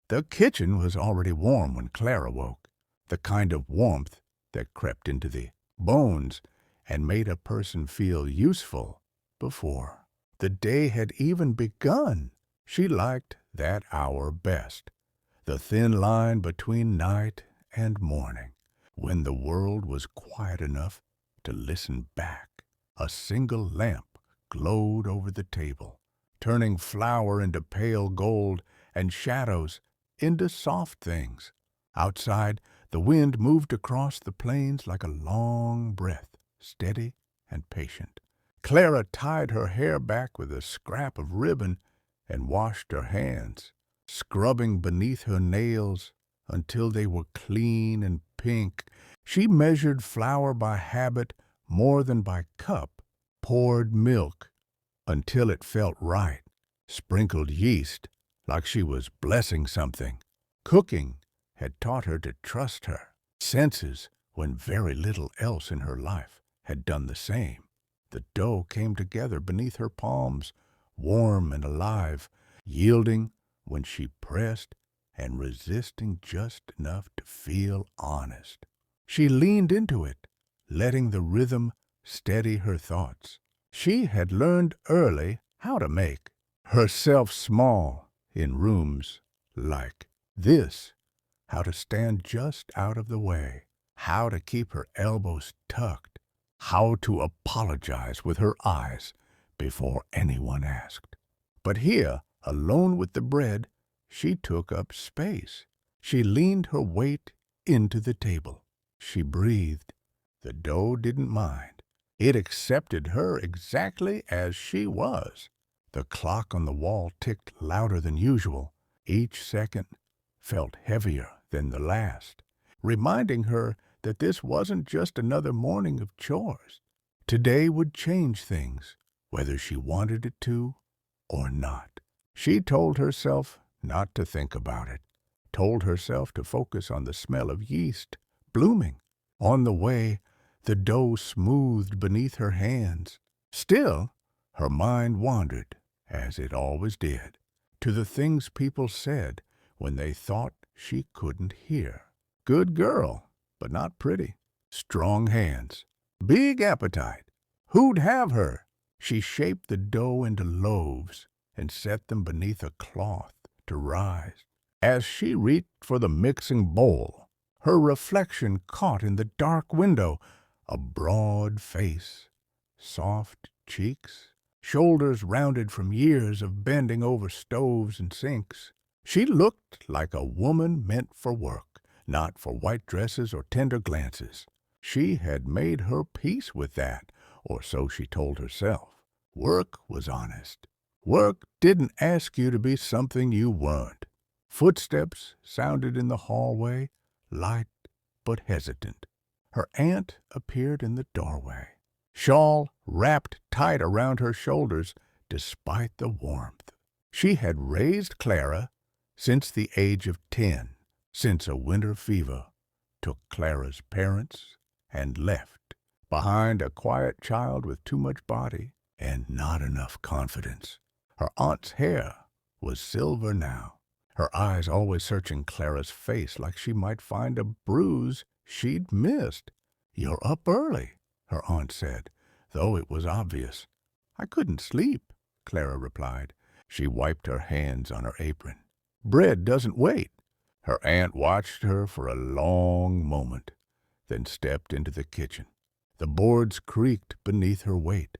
The kitchen was already warm when Clara woke, the kind of warmth that crept into the bones and made a person feel useful before the day had even begun. She liked that hour best, the thin line between night and morning, when the world was quiet enough to listen back. A single lamp glowed over the table, turning flour into pale gold and shadows into soft things. Outside, the wind moved across the plains like a long breath, steady and patient. Clara tied her hair back with a scrap of ribbon and washed her hands, scrubbing beneath her nails until they were clean and pink. She measured flour by habit more than by cup, poured milk until it felt right, sprinkled yeast like she was blessing something. Cooking had taught her to trust her senses when very little else in her life had done the same. The dough came together beneath her palms, warm and alive, yielding when she pressed and resisting just enough to feel honest. She leaned into it, letting the rhythm steady her thoughts. She had learned early how to make herself small in rooms like this, how to stand just out of the way, how to keep her elbows tucked, how to apologize with her eyes before anyone asked. But here, alone with the bread, she took up space. She leaned her weight into the table. She breathed. The dough didn't mind. It accepted her exactly as she was. The clock on the wall ticked louder than usual. Each second felt heavier than the last, reminding her that this wasn't just another morning of chores. Today would change things, whether she wanted it to or not. She told herself not to think about it, told herself to focus on the smell of yeast blooming. On the way, the dough smoothed beneath her hands. Still, her mind wandered, as it always did, to the things people said when they thought she couldn't hear. Good girl, but not pretty. Strong hands. Big appetite. Who'd have her? She shaped the dough into loaves and set them beneath a cloth to rise. As she reached for the mixing bowl, her reflection caught in the dark window a broad face, soft cheeks, shoulders rounded from years of bending over stoves and sinks. She looked like a woman meant for work, not for white dresses or tender glances. She had made her peace with that, or so she told herself. Work was honest. Work didn't ask you to be something you weren't. Footsteps sounded in the hallway, light but hesitant. Her aunt appeared in the doorway, shawl wrapped tight around her shoulders despite the warmth. She had raised Clara since the age of 10, since a winter fever took Clara's parents and left behind a quiet child with too much body and not enough confidence. Her aunt's hair was silver now, her eyes always searching Clara's face like she might find a bruise she'd missed. "You're up early," her aunt said, though it was obvious. "I couldn't sleep," Clara replied. She wiped her hands on her apron. "Bread doesn't wait." Her aunt watched her for a long moment, then stepped into the kitchen. The boards creaked beneath her weight,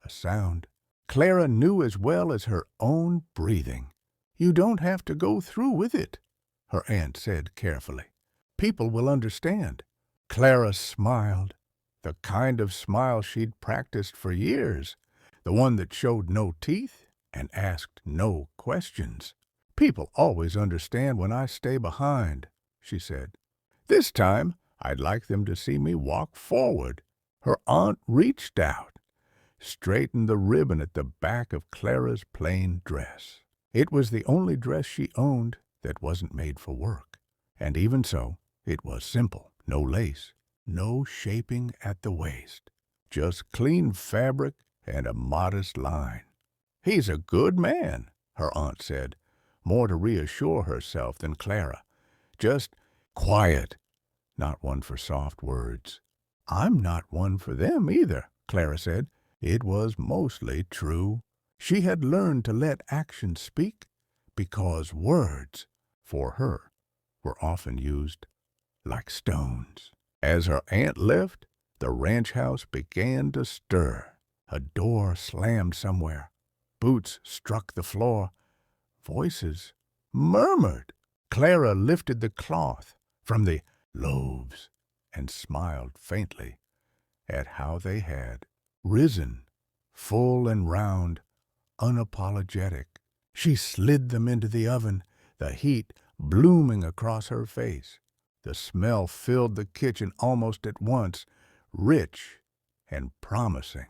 a sound Clara knew as well as her own breathing. "You don't have to go through with it," her aunt said carefully. "People will understand." Clara smiled, the kind of smile she'd practiced for years, the one that showed no teeth and asked no questions. "People always understand when I stay behind," she said. "This time, I'd like them to see me walk forward." Her aunt reached out, straightened the ribbon at the back of Clara's plain dress. It was the only dress she owned that wasn't made for work. And even so, it was simple. No lace, no shaping at the waist, just clean fabric and a modest line. "He's a good man," her aunt said, more to reassure herself than Clara. Just quiet, not one for soft words. I'm not one for them either, Clara said. It was mostly true. She had learned to let actions speak because words, for her, were often used like stones. As her aunt left, the ranch house began to stir. A door slammed somewhere. Boots struck the floor. Voices murmured. Clara lifted the cloth from the loaves and smiled faintly at how they had risen, full and round, unapologetic. She slid them into the oven, the heat blooming across her face. The smell filled the kitchen almost at once, rich and promising.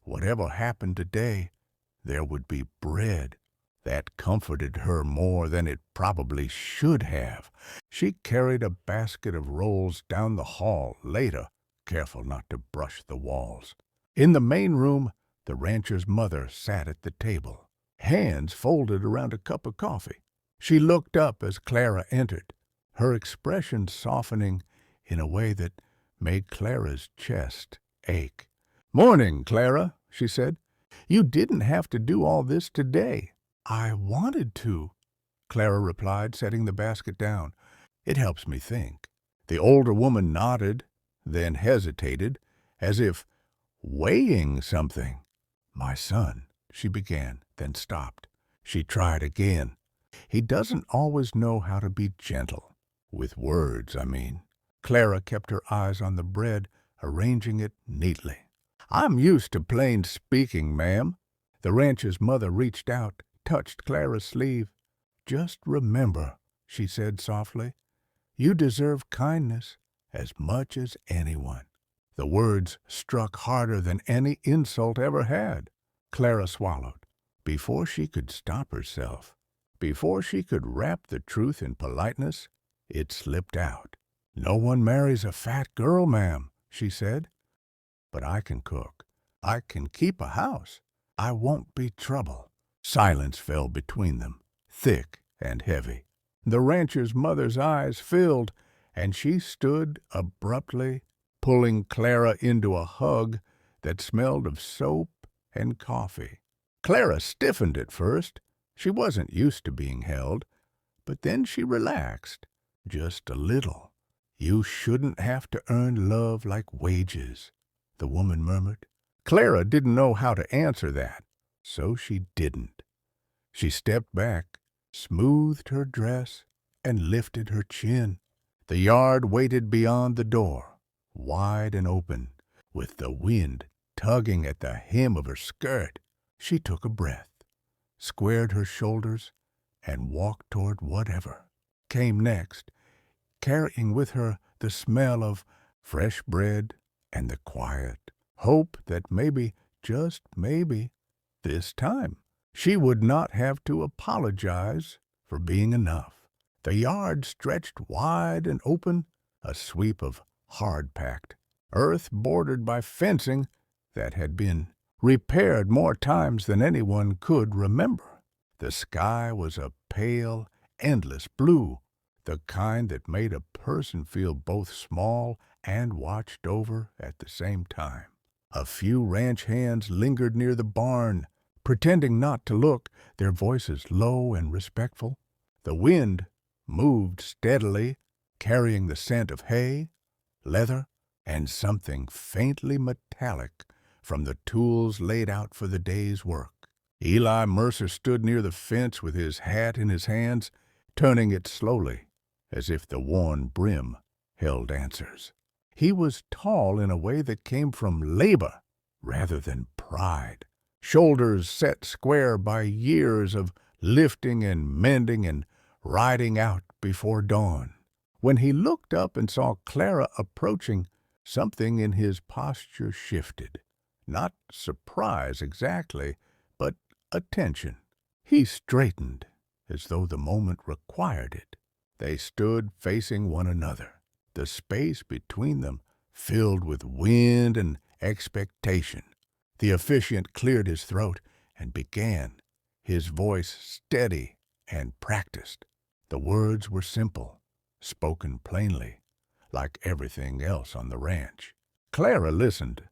Whatever happened today, there would be bread. That comforted her more than it probably should have. She carried a basket of rolls down the hall later, careful not to brush the walls. In the main room, the rancher's mother sat at the table, hands folded around a cup of coffee. She looked up as Clara entered, her expression softening in a way that made Clara's chest ache. "Morning, Clara," she said. "You didn't have to do all this today." "I wanted to," Clara replied, setting the basket down. "It helps me think." The older woman nodded, then hesitated, as if weighing something. "My son," she began, then stopped. She tried again. "He doesn't always know how to be gentle. With words, I mean." Clara kept her eyes on the bread, arranging it neatly. "I'm used to plain speaking, ma'am." The rancher's mother reached out, touched Clara's sleeve. "Just remember," she said softly, "you deserve kindness as much as anyone." The words struck harder than any insult ever had. Clara swallowed. Before she could stop herself, before she could wrap the truth in politeness, it slipped out. "No one marries a fat girl, ma'am," she said. "But I can cook. I can keep a house. I won't be trouble." Silence fell between them, thick and heavy. The rancher's mother's eyes filled, and she stood abruptly, pulling Clara into a hug that smelled of soap and coffee. Clara stiffened at first. She wasn't used to being held, but then she relaxed, just a little. "You shouldn't have to earn love like wages," the woman murmured. Clara didn't know how to answer that, so she didn't. She stepped back, smoothed her dress, and lifted her chin. The yard waited beyond the door, wide and open, with the wind tugging at the hem of her skirt. She took a breath, squared her shoulders, and walked toward whatever came next, carrying with her the smell of fresh bread and the quiet hope that maybe, just maybe, this time she would not have to apologize for being enough. The yard stretched wide and open, a sweep of hard-packed earth bordered by fencing that had been repaired more times than anyone could remember. The sky was a pale, endless blue, the kind that made a person feel both small and watched over at the same time. A few ranch hands lingered near the barn, pretending not to look, their voices low and respectful. The wind moved steadily, carrying the scent of hay, leather, and something faintly metallic from the tools laid out for the day's work. Eli Mercer stood near the fence with his hat in his hands, turning it slowly, as if the worn brim held answers. He was tall in a way that came from labor rather than pride, shoulders set square by years of lifting and mending and riding out before dawn. When he looked up and saw Clara approaching, something in his posture shifted. Not surprise exactly, but attention. He straightened, as though the moment required it. They stood facing one another, the space between them filled with wind and expectation. The officiant cleared his throat and began, his voice steady and practiced. The words were simple, spoken plainly, like everything else on the ranch. Clara listened,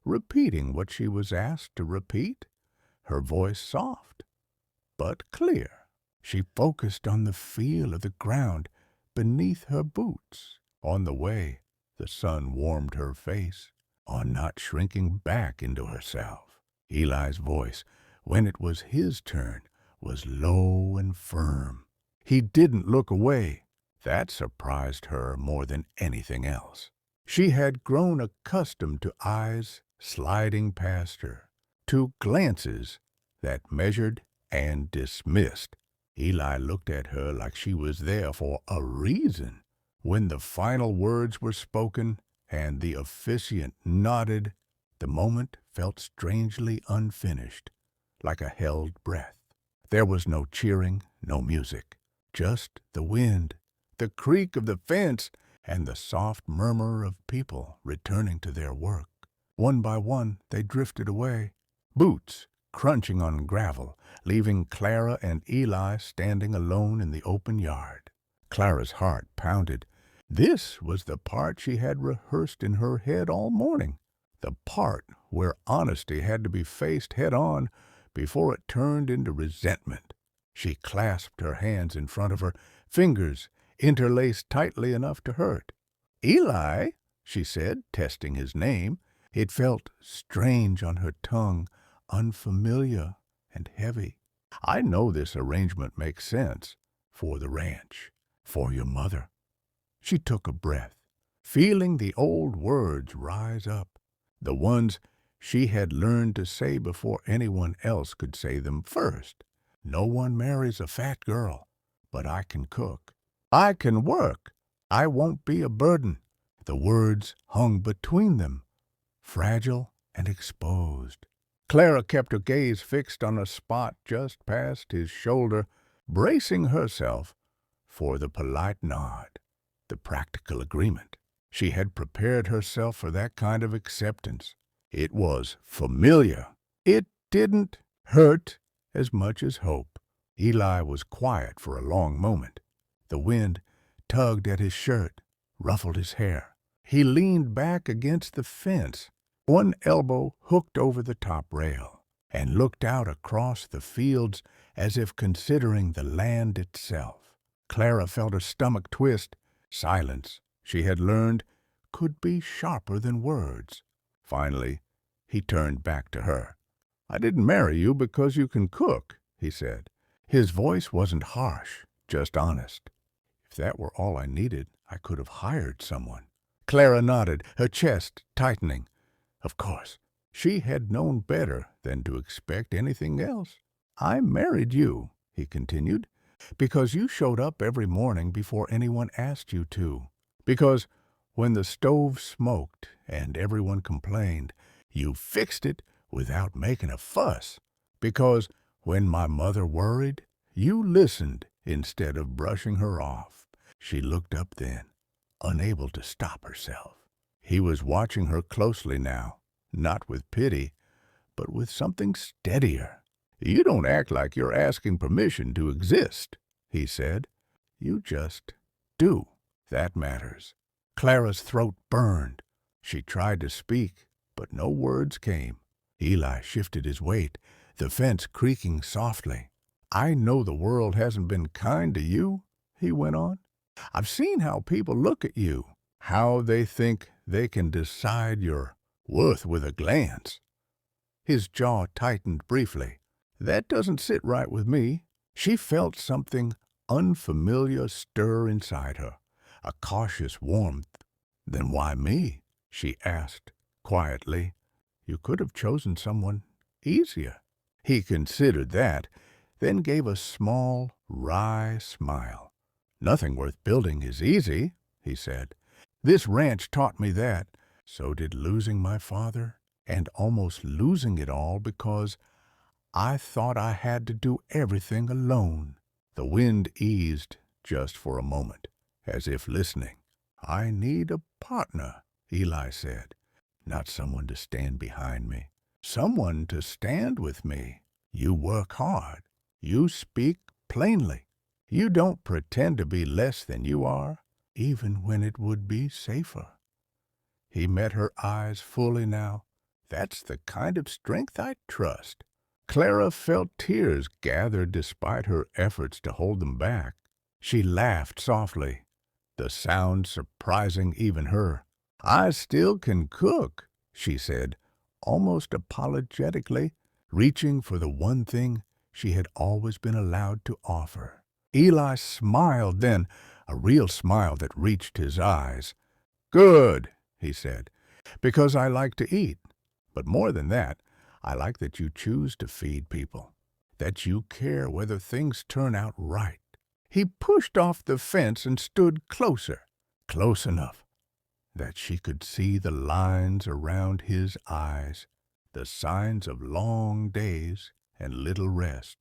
repeating what she was asked to repeat, her voice soft but clear. She focused on the feel of the ground beneath her boots, on the way the sun warmed her face, on not shrinking back into herself. Eli's voice, when it was his turn, was low and firm. He didn't look away. That surprised her more than anything else. She had grown accustomed to eyes sliding past her, to glances that measured and dismissed. Eli looked at her like she was there for a reason. When the final words were spoken and the officiant nodded, the moment felt strangely unfinished, like a held breath. There was no cheering, no music, just the wind, the creak of the fence, and the soft murmur of people returning to their work. One by one they drifted away, boots crunching on gravel, leaving Clara and Eli standing alone in the open yard. Clara's heart pounded. This was the part she had rehearsed in her head all morning, the part where honesty had to be faced head-on before it turned into resentment. She clasped her hands in front of her, fingers interlaced tightly enough to hurt. "Eli," she said, testing his name. It felt strange on her tongue, unfamiliar and heavy. "I know this arrangement makes sense for the ranch, for your mother." She took a breath, feeling the old words rise up, the ones she had learned to say before anyone else could say them first. "No one marries a fat girl, but I can cook. I can work. I won't be a burden." The words hung between them, fragile and exposed. Clara kept her gaze fixed on a spot just past his shoulder, bracing herself for the polite nod, the practical agreement. She had prepared herself for that kind of acceptance. It was familiar. It didn't hurt as much as hope. Eli was quiet for a long moment. The wind tugged at his shirt, ruffled his hair. He leaned back against the fence, one elbow hooked over the top rail, and looked out across the fields as if considering the land itself. Clara felt her stomach twist. Silence, she had learned, could be sharper than words. Finally, he turned back to her. "I didn't marry you because you can cook," he said. His voice wasn't harsh, just honest. "If that were all I needed, I could have hired someone." Clara nodded, her chest tightening. Of course, she had known better than to expect anything else. "I married you," he continued, "because you showed up every morning before anyone asked you to. Because when the stove smoked and everyone complained, you fixed it without making a fuss. Because when my mother worried, you listened instead of brushing her off." She looked up then, unable to stop herself. He was watching her closely now, not with pity, but with something steadier. "You don't act like you're asking permission to exist," he said. "You just do. That matters." Clara's throat burned. She tried to speak, but no words came. Eli shifted his weight, the fence creaking softly. "I know the world hasn't been kind to you," he went on. "I've seen how people look at you, how they think they can decide your worth with a glance." His jaw tightened briefly. "That doesn't sit right with me." She felt something unfamiliar stir inside her, a cautious warmth. "Then why me?" she asked quietly. "You could have chosen someone easier." He considered that, then gave a small, wry smile. "Nothing worth building is easy," he said. "This ranch taught me that. So did losing my father, and almost losing it all because I thought I had to do everything alone." The wind eased just for a moment, as if listening. "I need a partner," Eli said. "Not someone to stand behind me. Someone to stand with me. You work hard. You speak plainly. You don't pretend to be less than you are, even when it would be safer. He met her eyes fully now. That's the kind of strength I trust. Clara felt tears gather despite her efforts to hold them back. She laughed softly, the sound surprising even her. I still can cook, she said, almost apologetically, reaching for the one thing she had always been allowed to offer. Eli smiled then, a real smile that reached his eyes. Good, he said, because I like to eat. But more than that, I like that you choose to feed people, that you care whether things turn out right. He pushed off the fence and stood closer, close enough that she could see the lines around his eyes, the signs of long days and little rest.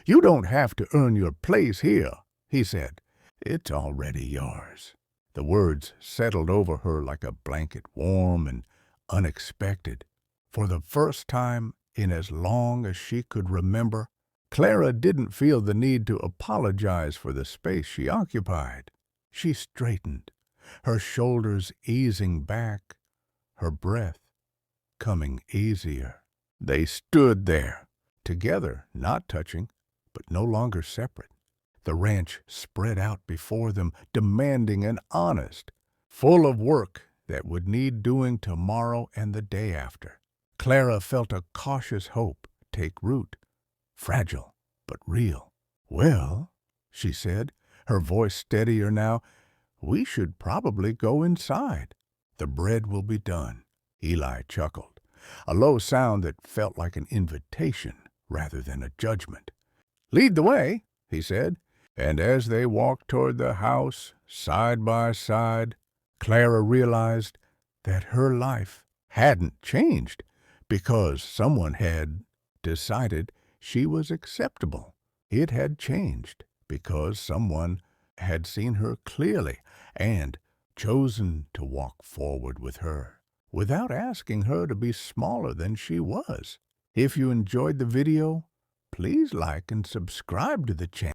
You don't have to earn your place here, he said. It's already yours. The words settled over her like a blanket, warm and unexpected. For the first time in as long as she could remember, Clara didn't feel the need to apologize for the space she occupied. She straightened, her shoulders easing back, her breath coming easier. They stood there, together, not touching, but no longer separate. The ranch spread out before them, demanding and honest, full of work that would need doing tomorrow and the day after. Clara felt a cautious hope take root, fragile but real. Well, she said, her voice steadier now, we should probably go inside. The bread will be done. Eli chuckled, a low sound that felt like an invitation rather than a judgment. Lead the way, he said, and as they walked toward the house, side by side, Clara realized that her life hadn't changed because someone had decided she was acceptable. It had changed because someone had seen her clearly and chosen to walk forward with her without asking her to be smaller than she was. If you enjoyed the video, please like and subscribe to the channel.